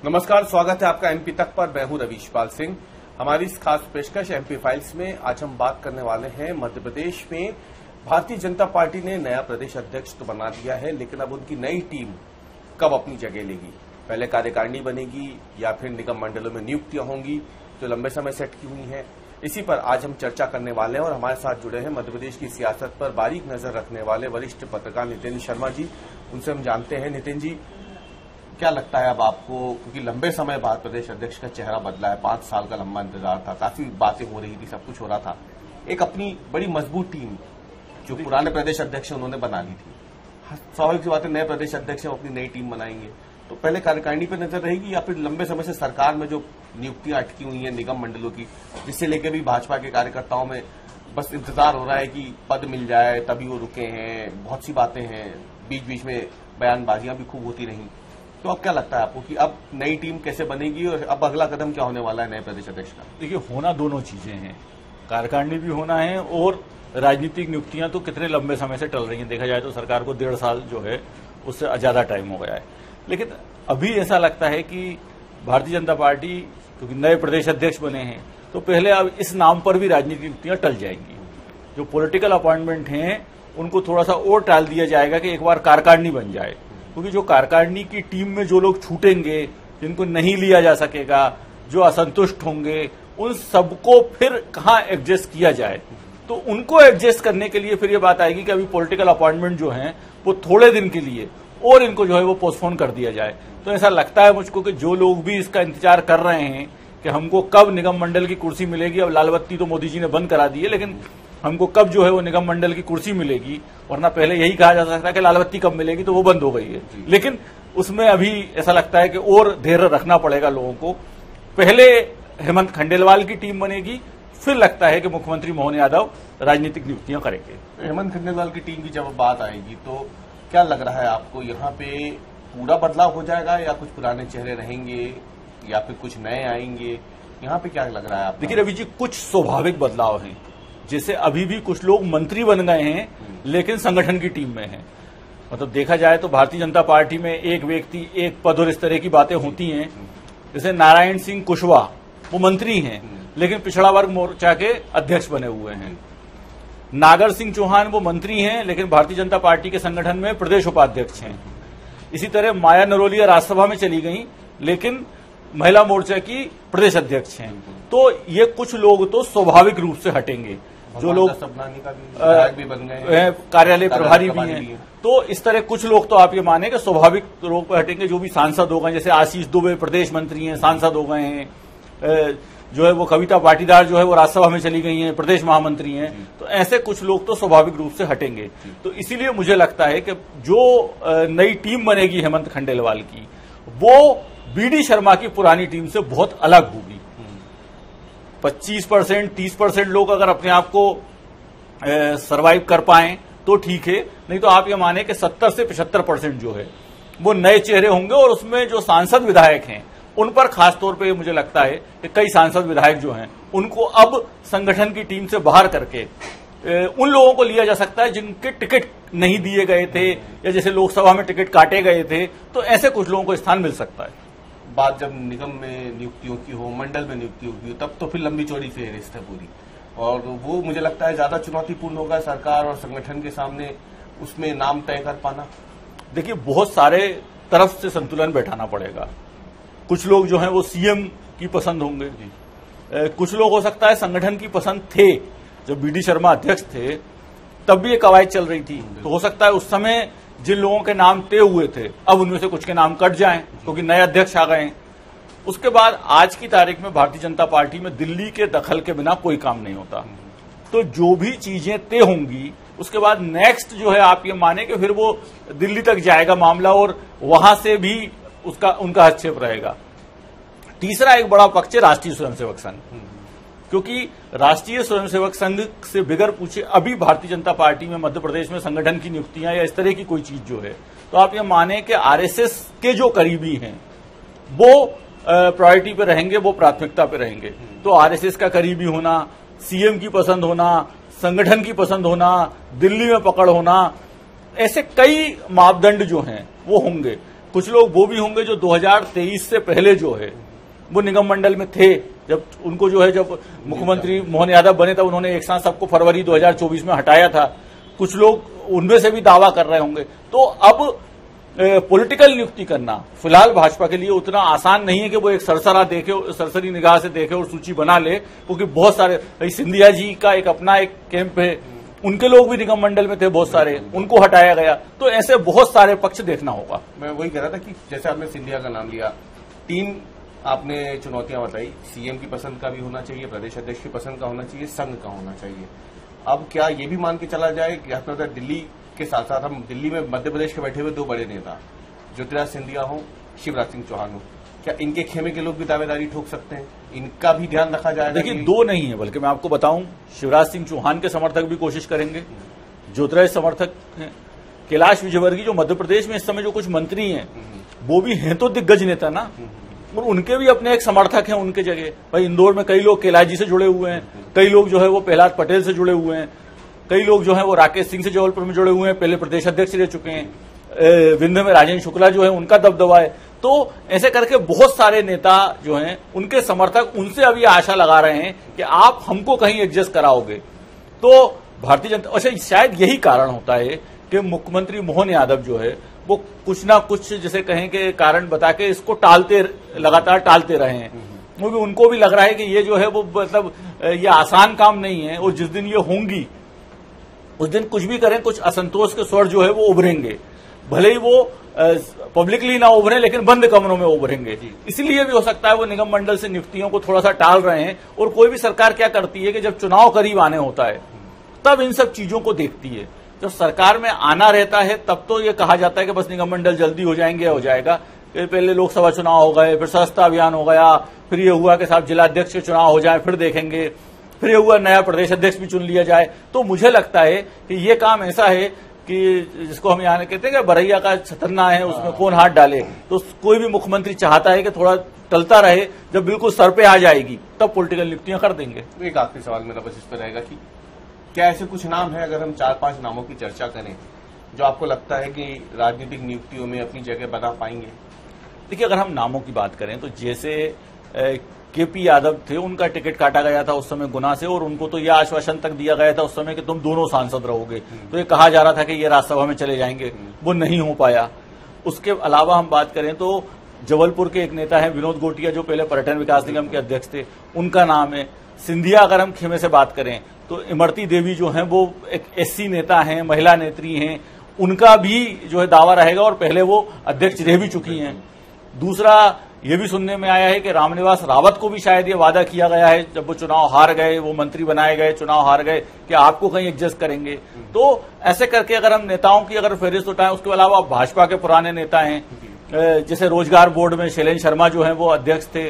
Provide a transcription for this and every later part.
नमस्कार, स्वागत है आपका एमपी तक पर। मैं हूं रवीशपाल सिंह। हमारी इस खास पेशकश एमपी फाइल्स में आज हम बात करने वाले हैं मध्य प्रदेश में भारतीय जनता पार्टी ने नया प्रदेश अध्यक्ष तो बना दिया है, लेकिन अब उनकी नई टीम कब अपनी जगह लेगी। पहले कार्यकारिणी बनेगी या फिर निगम मंडलों में नियुक्तियां होंगी जो लंबे समय से अटकी हुई हैं। इसी पर आज हम चर्चा करने वाले हैं और हमारे साथ जुड़े हैं मध्य प्रदेश की सियासत पर बारीक नजर रखने वाले वरिष्ठ पत्रकार नितिन शर्मा जी। उनसे हम जानते हैं, नितिन जी क्या लगता है अब आपको, क्योंकि लंबे समय बाद प्रदेश अध्यक्ष का चेहरा बदला है, 5 साल का लंबा इंतजार था, काफी बातें हो रही थी, सब कुछ हो रहा था, एक अपनी बड़ी मजबूत टीम जो पुराने प्रदेश अध्यक्ष उन्होंने बना ली थी। स्वाभाविक सी बात है, नए प्रदेश अध्यक्ष अपनी नई टीम बनाएंगे तो पहले कार्यकारिणी पर नजर रहेगी या फिर लंबे समय से सरकार में जो नियुक्तियां अटकी हुई हैं निगम मंडलों की, जिससे लेकर भी भाजपा के कार्यकर्ताओं में बस इंतजार हो रहा है कि पद मिल जाए, तभी वो रुके हैं। बहुत सी बातें हैं, बीच बीच में बयानबाजियां भी खूब होती रही। तो अब क्या लगता है आपको कि अब नई टीम कैसे बनेगी और अब अगला कदम क्या होने वाला है नए प्रदेश अध्यक्ष का? देखिए, होना दोनों चीजें हैं, कार्यकारिणी भी होना है और राजनीतिक नियुक्तियां तो कितने लंबे समय से टल रही हैं। देखा जाए तो सरकार को 1.5 साल जो है उससे ज्यादा टाइम हो गया है, लेकिन अभी ऐसा लगता है कि भारतीय जनता पार्टी क्योंकि नए प्रदेश अध्यक्ष बने हैं तो पहले अब इस नाम पर भी राजनीतिक नियुक्तियां टल जाएंगी। जो पॉलिटिकल अपॉइंटमेंट हैं उनको थोड़ा सा और टाल दिया जाएगा कि एक बार कार्यकारिणी बन जाए, क्योंकि जो कार्यकारिणी की टीम में जो लोग छूटेंगे, जिनको नहीं लिया जा सकेगा, जो असंतुष्ट होंगे, उन सबको फिर कहां एडजस्ट किया जाए। तो उनको एडजस्ट करने के लिए फिर ये बात आएगी कि अभी पॉलिटिकल अपॉइंटमेंट जो हैं वो थोड़े दिन के लिए और इनको जो है वो पोस्टपोन कर दिया जाए। तो ऐसा लगता है मुझको कि जो लोग भी इसका इंतजार कर रहे हैं कि हमको कब निगम मंडल की कुर्सी मिलेगी, अब लाल बत्ती तो मोदी जी ने बंद करा दी है, लेकिन हमको कब जो है वो निगम मंडल की कुर्सी मिलेगी, वरना पहले यही कहा जा सकता है कि लाल बत्ती कब मिलेगी, तो वो बंद हो गई है। लेकिन उसमें अभी ऐसा लगता है कि और धैर्य रखना पड़ेगा लोगों को। पहले हेमंत खंडेलवाल की टीम बनेगी, फिर लगता है कि मुख्यमंत्री मोहन यादव राजनीतिक नियुक्तियां करेंगे। हेमंत खंडेलवाल की टीम की जब बात आएगी तो क्या लग रहा है आपको, यहाँ पे पूरा बदलाव हो जाएगा या कुछ पुराने चेहरे रहेंगे या फिर कुछ नए आएंगे? यहाँ पे क्या लग रहा है आपको? देखिए रवि जी, कुछ स्वाभाविक बदलाव हैं, जैसे अभी भी कुछ लोग मंत्री बन गए हैं लेकिन संगठन की टीम में हैं। मतलब देखा जाए तो भारतीय जनता पार्टी में एक व्यक्ति एक पद और इस तरह की बातें होती हैं। जैसे नारायण सिंह कुशवाहा वो मंत्री हैं लेकिन पिछड़ा वर्ग मोर्चा के अध्यक्ष बने हुए हैं। नागर सिंह चौहान वो मंत्री हैं लेकिन भारतीय जनता पार्टी के संगठन में प्रदेश उपाध्यक्ष हैं। इसी तरह माया नरोलिया राज्यसभा में चली गई लेकिन महिला मोर्चा की प्रदेश अध्यक्ष हैं। तो ये कुछ लोग तो स्वाभाविक रूप से हटेंगे, जो लोग भी बन गए, कार्यालय प्रभारी भी हैं। तो इस तरह कुछ लोग तो आप ये माने कि स्वाभाविक रूप पर हटेंगे। जो भी सांसद हो गए, जैसे आशीष दुबे प्रदेश मंत्री हैं, सांसद हो गए हैं, जो है वो कविता पाटीदार जो है वो राज्यसभा में चली गई हैं, प्रदेश महामंत्री हैं। तो ऐसे कुछ लोग तो स्वाभाविक रूप से हटेंगे। तो इसीलिए मुझे लगता है कि जो नई टीम बनेगी हेमंत खंडेलवाल की, वो बीडी शर्मा की पुरानी टीम से बहुत अलग होगी। 25% 30% लोग अगर अपने आप को सरवाइव कर पाएं तो ठीक है, नहीं तो आप ये माने कि 70 से 75% जो है वो नए चेहरे होंगे। और उसमें जो सांसद विधायक हैं उन पर खास तौर पे मुझे लगता है कि कई सांसद विधायक जो हैं उनको अब संगठन की टीम से बाहर करके उन लोगों को लिया जा सकता है जिनके टिकट नहीं दिए गए थे या जैसे लोकसभा में टिकट काटे गए थे, तो ऐसे कुछ लोगों को स्थान मिल सकता है। बात जब निगम में नियुक्तियों की हो, मंडल में नियुक्तियों की हो, तब तो फिर लंबी चौड़ी फेहरिस्त है पूरी, और वो मुझे लगता है ज्यादा चुनौतीपूर्ण होगा सरकार और संगठन के सामने उसमें नाम तय कर पाना। देखिए, बहुत सारे तरफ से संतुलन बैठाना पड़ेगा। कुछ लोग जो हैं वो सीएम की पसंद होंगे, कुछ लोग हो सकता है संगठन की पसंद थे। जब बीडी शर्मा अध्यक्ष थे तब भी ये कवायद चल रही थी, तो हो सकता है उस समय जिन लोगों के नाम तय हुए थे अब उनमें से कुछ के नाम कट जाएं क्योंकि नए अध्यक्ष आ गए हैं। उसके बाद आज की तारीख में भारतीय जनता पार्टी में दिल्ली के दखल के बिना कोई काम नहीं होता। तो जो भी चीजें तय होंगी उसके बाद नेक्स्ट जो है आप ये माने कि फिर वो दिल्ली तक जाएगा मामला और वहां से भी उनका हस्तक्षेप रहेगा। तीसरा एक बड़ा पक्ष है राष्ट्रीय स्वयंसेवक संघ, क्योंकि राष्ट्रीय स्वयंसेवक संघ से बिगर पूछे अभी भारतीय जनता पार्टी में मध्य प्रदेश में संगठन की नियुक्तियां या इस तरह की कोई चीज जो है, तो आप ये माने कि आरएसएस के जो करीबी हैं वो प्रायोरिटी पे रहेंगे, वो प्राथमिकता पे रहेंगे। तो आरएसएस का करीबी होना, सीएम की पसंद होना, संगठन की पसंद होना, दिल्ली में पकड़ होना, ऐसे कई मापदंड जो हैं वो होंगे। कुछ लोग वो भी होंगे जो 2023 से पहले जो है वो निगम मंडल में थे, जब उनको जो है जब मुख्यमंत्री मोहन यादव बने तब उन्होंने एक साथ सबको फरवरी 2024 में हटाया था। कुछ लोग उनमें से भी दावा कर रहे होंगे। तो अब पॉलिटिकल नियुक्ति करना फिलहाल भाजपा के लिए उतना आसान नहीं है कि वो एक सरसरी निगाह से देखे और सूची बना ले, क्योंकि बहुत सारे सिंधिया जी का एक अपना एक कैंप है, उनके लोग भी निगम मंडल में थे बहुत सारे, उनको हटाया गया। तो ऐसे बहुत सारे पक्ष देखना होगा। मैं वही कह रहा था कि जैसे आपने सिंधिया का नाम लिया, 3 आपने चुनौतियां बताई, सीएम की पसंद का भी होना चाहिए, प्रदेश अध्यक्ष की पसंद का होना चाहिए, संघ का होना चाहिए। अब क्या ये भी मान के चला जाए कि दिल्ली के साथ साथ हम दिल्ली में मध्य प्रदेश के बैठे हुए 2 बड़े नेता ज्योतिराज सिंधिया हो, शिवराज सिंह चौहान हो, क्या इनके खेमे के लोग भी दावेदारी ठोक सकते हैं? इनका भी ध्यान रखा जाएगा? देखिए 2 नहीं है, बल्कि मैं आपको बताऊं, शिवराज सिंह चौहान के समर्थक भी कोशिश करेंगे, ज्योतिराज समर्थक हैं, कैलाश विजयवर्गीय जो मध्य प्रदेश में इस समय जो कुछ मंत्री हैं वो भी हैं तो दिग्गज नेता ना, और उनके भी अपने एक समर्थक हैं उनके जगह। भाई इंदौर में कई लोग कैलाश जी से जुड़े हुए हैं, कई लोग जो है वो प्रहलाद पटेल से जुड़े हुए हैं, कई लोग जो है वो राकेश सिंह से जबलपुर में जुड़े हुए हैं, पहले प्रदेश अध्यक्ष रह चुके हैं, विंध्य में राजेंद्र शुक्ला जो है उनका दबदबा है। तो ऐसे करके बहुत सारे नेता जो हैं उनके समर्थक उनसे अभी आशा लगा रहे हैं कि आप हमको कहीं एडजस्ट कराओगे। तो भारतीय जनता, अच्छा शायद यही कारण होता है कि मुख्यमंत्री मोहन यादव जो है वो कुछ ना कुछ जैसे कहें कि कारण बता के इसको लगातार टालते रहे हैं। क्योंकि उनको भी लग रहा है कि ये जो है वो मतलब ये आसान काम नहीं है, और जिस दिन ये होंगी उस दिन कुछ भी करें, कुछ असंतोष के स्वर जो है वो उभरेंगे, भले ही वो पब्लिकली ना उभरे लेकिन बंद कमरों में उभरेंगे। इसलिए भी हो सकता है वो निगम मंडल से नियुक्तियों को थोड़ा सा टाल रहे हैं। और कोई भी सरकार क्या करती है कि जब चुनाव करीब आने होता है तब इन सब चीजों को देखती है। जब सरकार में आना रहता है तब तो ये कहा जाता है कि बस निगम मंडल जल्दी हो जाएंगे, हो जाएगा। पहले लोकसभा चुनाव हो गए, फिर सदस्यता अभियान हो गया, फिर ये हुआ कि साहब जिलाध्यक्ष के चुनाव हो जाए, फिर देखेंगे, फिर ये हुआ नया प्रदेश अध्यक्ष भी चुन लिया जाए। तो मुझे लगता है कि ये काम ऐसा है कि जिसको हम यहाँ कहते हैं कि बरैया का छतरना है, उसमें कौन हाथ डाले। तो कोई भी मुख्यमंत्री चाहता है कि थोड़ा टलता रहे, जब बिल्कुल सर पे आ जाएगी तब पॉलिटिकल नियुक्तियां कर देंगे। एक आखिरी सवाल मेरा बस इस पर रहेगा कि क्या ऐसे कुछ नाम है, अगर हम 4-5 नामों की चर्चा करें, जो आपको लगता है कि राजनीतिक नियुक्तियों में अपनी जगह बना पाएंगे? देखिए अगर हम नामों की बात करें तो जैसे केपी यादव थे, उनका टिकट काटा गया था उस समय गुना से, और उनको तो यह आश्वासन तक दिया गया था उस समय कि तुम दोनों सांसद रहोगे। तो ये कहा जा रहा था कि ये राज्यसभा में चले जाएंगे, वो नहीं हो पाया। उसके अलावा हम बात करें तो जबलपुर के एक नेता हैं विनोद गोटिया, जो पहले पर्यटन विकास निगम के अध्यक्ष थे, उनका नाम है। सिंधिया अगर हम खेमे से बात करें तो इमरती देवी जो हैं वो एक एससी नेता हैं, महिला नेत्री हैं, उनका भी जो है दावा रहेगा, और पहले वो अध्यक्ष रह भी चुकी हैं। दूसरा ये भी सुनने में आया है कि रामनिवास रावत को भी शायद ये वादा किया गया है, जब वो चुनाव हार गए, वो मंत्री बनाए गए, चुनाव हार गए, कि आपको कहीं एडजस्ट करेंगे। तो ऐसे करके अगर हम नेताओं की अगर फहरिस्त उठाएं, उसके अलावा भाजपा के पुराने नेता हैं, जैसे रोजगार बोर्ड में शैलेंद्र शर्मा जो है वो अध्यक्ष थे,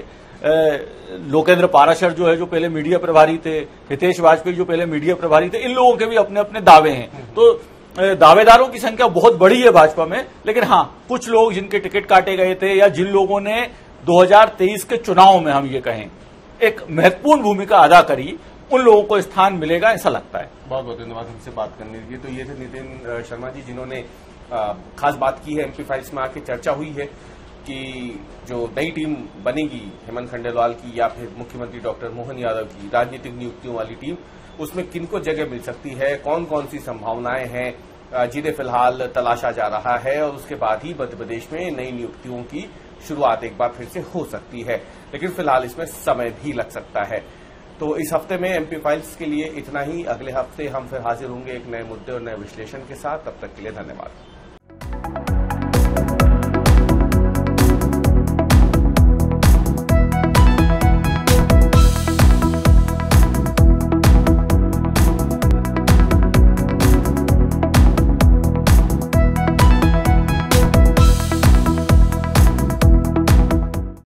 लोकेंद्र पाराशर जो है जो पहले मीडिया प्रभारी थे, हितेश वाजपेयी जो पहले मीडिया प्रभारी थे, इन लोगों के भी अपने अपने दावे हैं। तो दावेदारों की संख्या बहुत बड़ी है भाजपा में, लेकिन हाँ कुछ लोग जिनके टिकट काटे गए थे या जिन लोगों ने 2023 के चुनाव में हम ये कहें एक महत्वपूर्ण भूमिका अदा करी, उन लोगों को स्थान मिलेगा ऐसा लगता है। बहुत बहुत धन्यवाद हमसे बात करने के लिए। तो ये थे नितिन शर्मा जी, जिन्होंने खास बात की है, एमपी फाइल्स में आके चर्चा हुई है कि जो नई टीम बनेगी हेमंत खंडेलवाल की या फिर मुख्यमंत्री डॉक्टर मोहन यादव की राजनीतिक नियुक्तियों वाली टीम, उसमें किनको जगह मिल सकती है, कौन कौन सी संभावनाएं हैं, जिन्हें फिलहाल तलाशा जा रहा है, और उसके बाद ही मध्य प्रदेश में नई नियुक्तियों की शुरुआत एक बार फिर से हो सकती है। लेकिन फिलहाल इसमें समय भी लग सकता है। तो इस हफ्ते में एमपी फाइल्स के लिए इतना ही। अगले हफ्ते हम फिर हाजिर होंगे एक नए मुद्दे और नए विश्लेषण के साथ। तब तक के लिए धन्यवाद।